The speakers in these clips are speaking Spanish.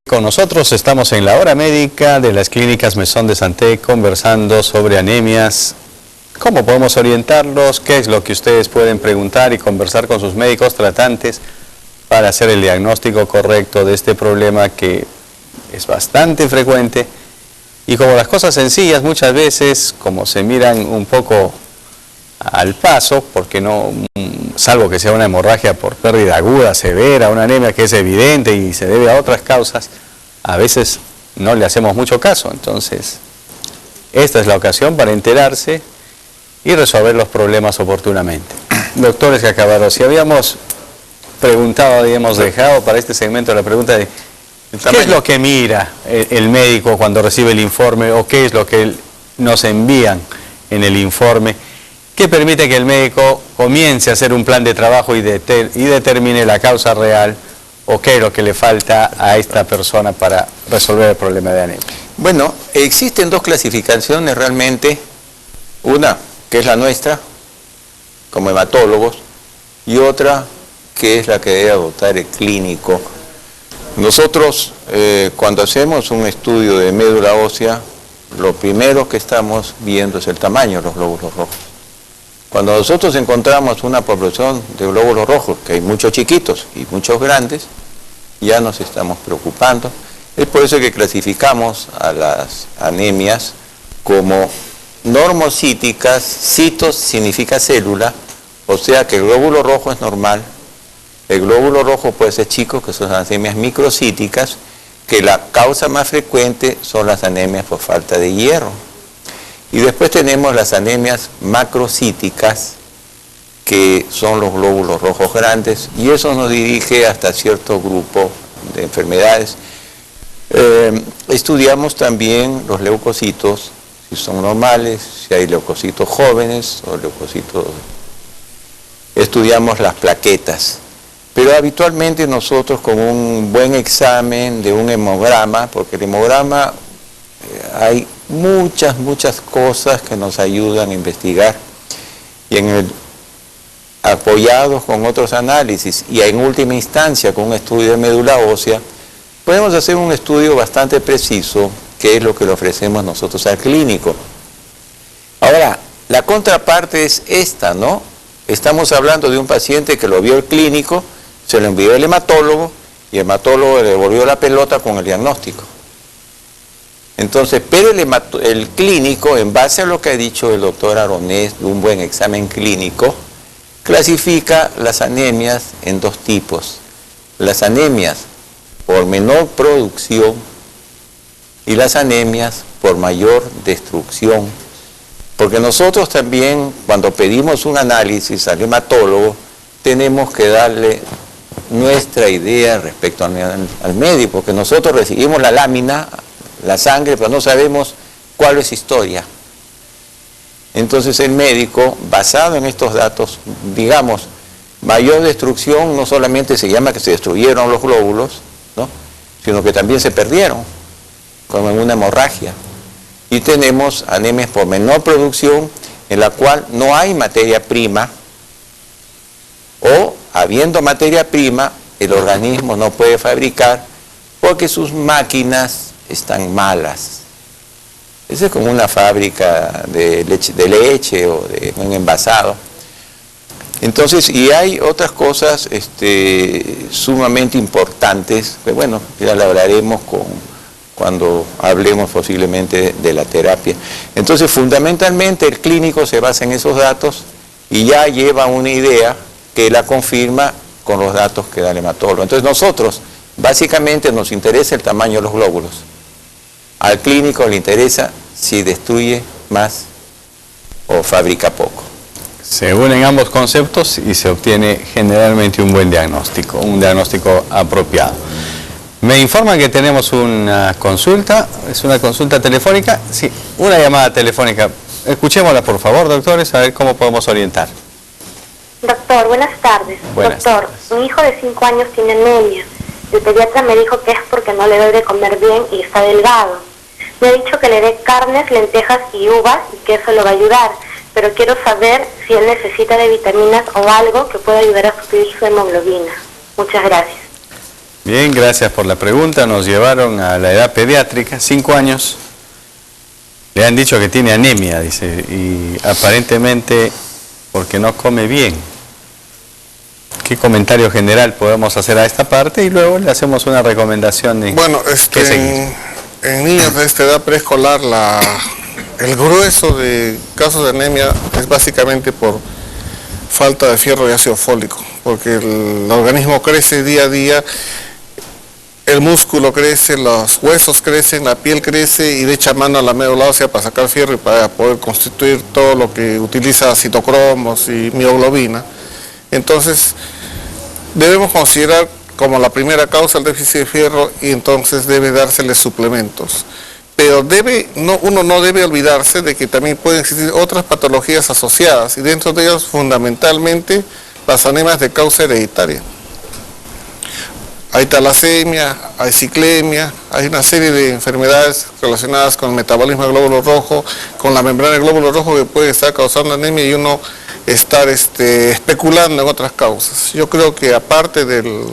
Con nosotros estamos en la hora médica de las clínicas Mesón de Santé conversando sobre anemias. ¿Cómo podemos orientarlos? ¿Qué es lo que ustedes pueden preguntar y conversar con sus médicos tratantes para hacer el diagnóstico correcto de este problema que es bastante frecuente? Y como las cosas sencillas muchas veces, como se miran un poco al paso, porque no, salvo que sea una hemorragia por pérdida aguda, severa, una anemia que es evidente y se debe a otras causas, a veces no le hacemos mucho caso. Entonces, esta es la ocasión para enterarse y resolver los problemas oportunamente. Doctores Escacavaro, si habíamos preguntado y hemos dejado para este segmento la pregunta de ¿qué es lo que mira el médico cuando recibe el informe o qué es lo que nos envían en el informe que permite que el médico comience a hacer un plan de trabajo y determine la causa real o qué es lo que le falta a esta persona para resolver el problema de anemia? Bueno, existen dos clasificaciones realmente, una que es la nuestra, como hematólogos, y otra que es la que debe adoptar el clínico. Nosotros, cuando hacemos un estudio de médula ósea, lo primero que estamos viendo es el tamaño de los glóbulos rojos. Cuando nosotros encontramos una población de glóbulos rojos, que hay muchos chiquitos y muchos grandes, ya nos estamos preocupando. Es por eso que clasificamos a las anemias como normocíticas. Citos significa célula, o sea que el glóbulo rojo es normal. El glóbulo rojo puede ser chico, que son las anemias microcíticas, que la causa más frecuente son las anemias por falta de hierro. Y después tenemos las anemias macrocíticas, que son los glóbulos rojos grandes, y eso nos dirige hasta cierto grupo de enfermedades. Estudiamos también los leucocitos, si son normales, si hay leucocitos jóvenes o leucocitos. Estudiamos las plaquetas, pero habitualmente nosotros con un buen examen de un hemograma, porque el hemograma hay muchas cosas que nos ayudan a investigar, y apoyados con otros análisis y en última instancia con un estudio de médula ósea, podemos hacer un estudio bastante preciso, que es lo que le ofrecemos nosotros al clínico. Ahora, la contraparte es esta, ¿no? Estamos hablando de un paciente que lo vio el clínico, se lo envió el hematólogo, y el hematólogo le devolvió la pelota con el diagnóstico. Entonces, pero el clínico, en base a lo que ha dicho el doctor Aronés, de un buen examen clínico, clasifica las anemias en dos tipos. Las anemias por menor producción y las anemias por mayor destrucción. Porque nosotros también, cuando pedimos un análisis al hematólogo, tenemos que darle nuestra idea respecto al médico, porque nosotros recibimos la lámina, la sangre, pero no sabemos cuál es historia. Entonces el médico, basado en estos datos, digamos, mayor destrucción no solamente se llama que se destruyeron los glóbulos, ¿no?, sino que también se perdieron, como en una hemorragia. Y tenemos anemias por menor producción, en la cual no hay materia prima, o habiendo materia prima, el organismo no puede fabricar porque sus máquinas están malas. Esa es como una fábrica de leche o de un envasado. Entonces, y hay otras cosas sumamente importantes, que bueno, ya lo hablaremos cuando hablemos posiblemente de la terapia. Entonces, fundamentalmente el clínico se basa en esos datos y ya lleva una idea que la confirma con los datos que da el hematólogo. Entonces nosotros, básicamente nos interesa el tamaño de los glóbulos. Al clínico le interesa si destruye más o fabrica poco. Se unen ambos conceptos y se obtiene generalmente un buen diagnóstico, un diagnóstico apropiado. Me informan que tenemos una consulta, ¿es una consulta telefónica? Sí, una llamada telefónica. Escuchémosla por favor, doctores, a ver cómo podemos orientar. Doctor, buenas tardes. Doctor, mi hijo de 5 años tiene anemia. El pediatra me dijo que es porque no le doy de comer bien y está delgado. Me ha dicho que le dé carnes, lentejas y uvas y que eso lo va a ayudar. Pero quiero saber si él necesita de vitaminas o algo que pueda ayudar a subir su hemoglobina. Muchas gracias. Bien, gracias por la pregunta. Nos llevaron a la edad pediátrica, 5 años. Le han dicho que tiene anemia, dice, y aparentemente porque no come bien. ¿Qué comentario general podemos hacer a esta parte? Y luego le hacemos una recomendación. Bueno, en niños de esta edad preescolar, el grueso de casos de anemia es básicamente por falta de fierro y ácido fólico, porque el organismo crece día a día, el músculo crece, los huesos crecen, la piel crece y le echa mano a la médula ósea para sacar fierro y para poder constituir todo lo que utiliza citocromos y mioglobina. Entonces, debemos considerar como la primera causa el déficit de fierro y entonces debe dársele suplementos. Pero uno no debe olvidarse de que también pueden existir otras patologías asociadas y dentro de ellas fundamentalmente las anemias de causa hereditaria. Hay talasemia, hay ciclemia, hay una serie de enfermedades relacionadas con el metabolismo del glóbulo rojo, con la membrana del glóbulo rojo que puede estar causando anemia y uno estar especulando en otras causas. Yo creo que aparte del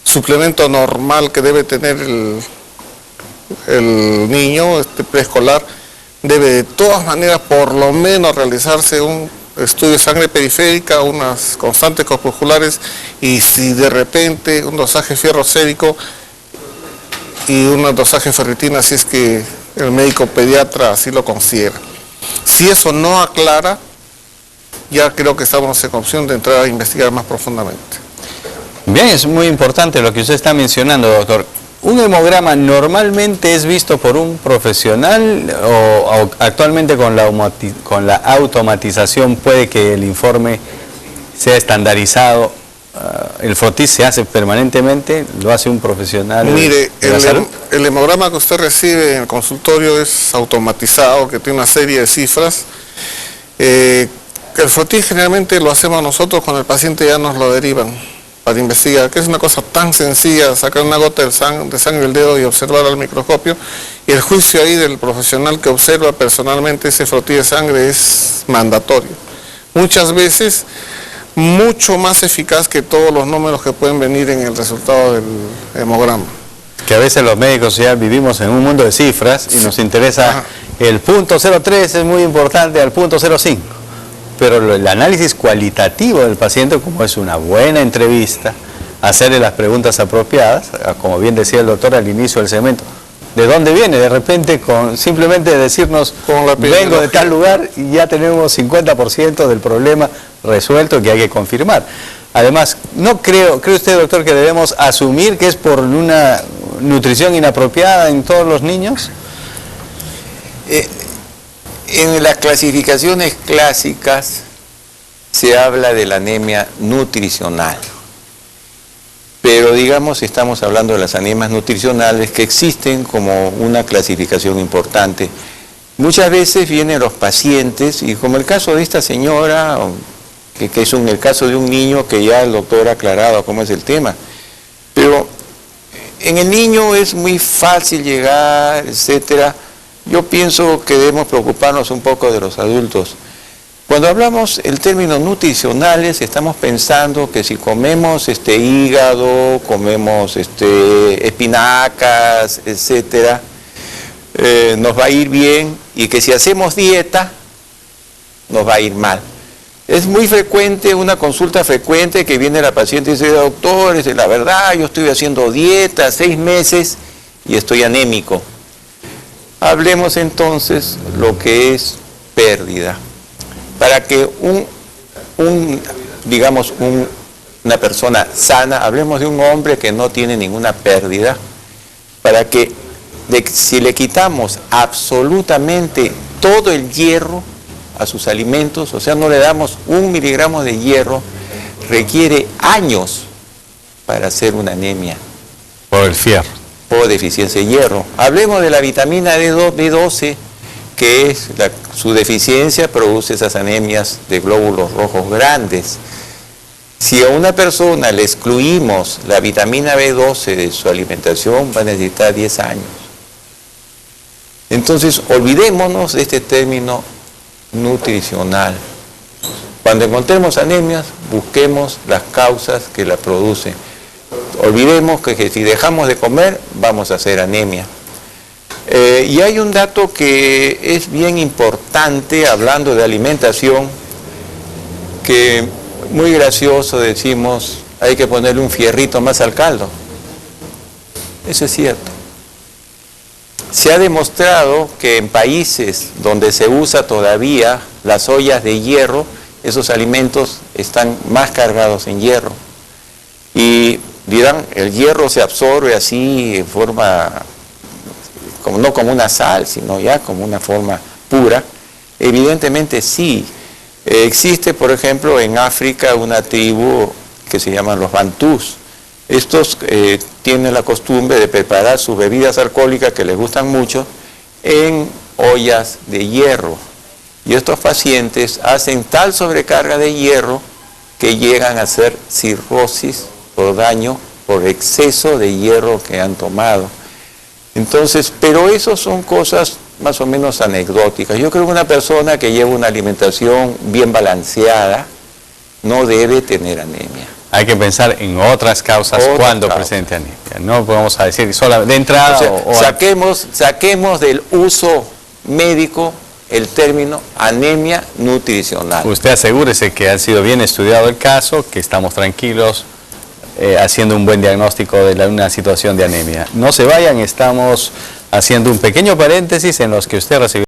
suplemento normal que debe tener el niño preescolar, debe de todas maneras por lo menos realizarse un estudio de sangre periférica, unas constantes corpusculares y si de repente un dosaje fierro sérico y un dosaje de ferritina si es que el médico pediatra así lo considera. Si eso no aclara, ya creo que estamos en opción de entrar a investigar más profundamente. Bien, es muy importante lo que usted está mencionando, doctor. ¿Un hemograma normalmente es visto por un profesional o actualmente con la automatización puede que el informe sea estandarizado? ¿El frotis se hace permanentemente? ¿Lo hace un profesional? Mire, el hemograma que usted recibe en el consultorio es automatizado, que tiene una serie de cifras. El frotis generalmente lo hacemos nosotros, cuando el paciente ya nos lo derivan para investigar, que es una cosa tan sencilla, sacar una gota de sangre del dedo y observar al microscopio, y el juicio ahí del profesional que observa personalmente ese frotis de sangre es mandatorio. Muchas veces mucho más eficaz que todos los números que pueden venir en el resultado del hemograma. Que a veces los médicos ya vivimos en un mundo de cifras y nos interesa el punto 03 es muy importante al punto 05. Pero el análisis cualitativo del paciente, como es una buena entrevista, hacerle las preguntas apropiadas, como bien decía el doctor al inicio del segmento, ¿de dónde viene? De repente, simplemente decirnos, vengo de tal lugar y ya tenemos 50% del problema resuelto que hay que confirmar. Además, ¿cree usted, doctor, que debemos asumir que es por una nutrición inapropiada en todos los niños? En las clasificaciones clásicas se habla de la anemia nutricional, pero digamos estamos hablando de las anemias nutricionales que existen como una clasificación importante. Muchas veces vienen los pacientes y como el caso de esta señora, que es el caso de un niño que ya el doctor ha aclarado cómo es el tema, pero en el niño es muy fácil llegar, etcétera. Yo pienso que debemos preocuparnos un poco de los adultos. Cuando hablamos el término nutricionales, estamos pensando que si comemos hígado, comemos espinacas, etcétera, nos va a ir bien y que si hacemos dieta, nos va a ir mal. Es muy frecuente, una consulta frecuente que viene la paciente y dice, doctor, la verdad, yo estoy haciendo dieta 6 meses y estoy anémico. Hablemos entonces lo que es pérdida. Para que una persona sana, hablemos de un hombre que no tiene ninguna pérdida, para que si le quitamos absolutamente todo el hierro a sus alimentos, o sea, no le damos 1 miligramo de hierro, requiere años para hacer una anemia. Por el fierro. Por deficiencia de hierro. Hablemos de la vitamina B12, que es su deficiencia produce esas anemias de glóbulos rojos grandes. Si a una persona le excluimos la vitamina B12 de su alimentación, va a necesitar 10 años. Entonces, olvidémonos de este término nutricional. Cuando encontremos anemias, busquemos las causas que la producen. olvidemos que si dejamos de comer vamos a hacer anemia. Y hay un dato que es bien importante hablando de alimentación, que muy gracioso decimos, hay que ponerle un fierrito más al caldo. Eso es cierto. Se ha demostrado que en países donde se usa todavía las ollas de hierro, esos alimentos están más cargados en hierro. Y dirán, el hierro se absorbe así en forma, no como una sal, sino ya como una forma pura. Evidentemente sí. Existe, por ejemplo, en África una tribu que se llaman los bantús. Estos tienen la costumbre de preparar sus bebidas alcohólicas, que les gustan mucho, en ollas de hierro. Y estos pacientes hacen tal sobrecarga de hierro que llegan a hacer cirrosis por daño, por exceso de hierro que han tomado. Entonces, pero eso son cosas más o menos anecdóticas. Yo creo que una persona que lleva una alimentación bien balanceada no debe tener anemia. Hay que pensar en otras causas cuando presente anemia. No podemos decir solo de entrada. O sea, saquemos del uso médico el término anemia nutricional. Usted asegúrese que ha sido bien estudiado el caso, que estamos tranquilos haciendo un buen diagnóstico de una situación de anemia. No se vayan, estamos haciendo un pequeño paréntesis en los que usted recibió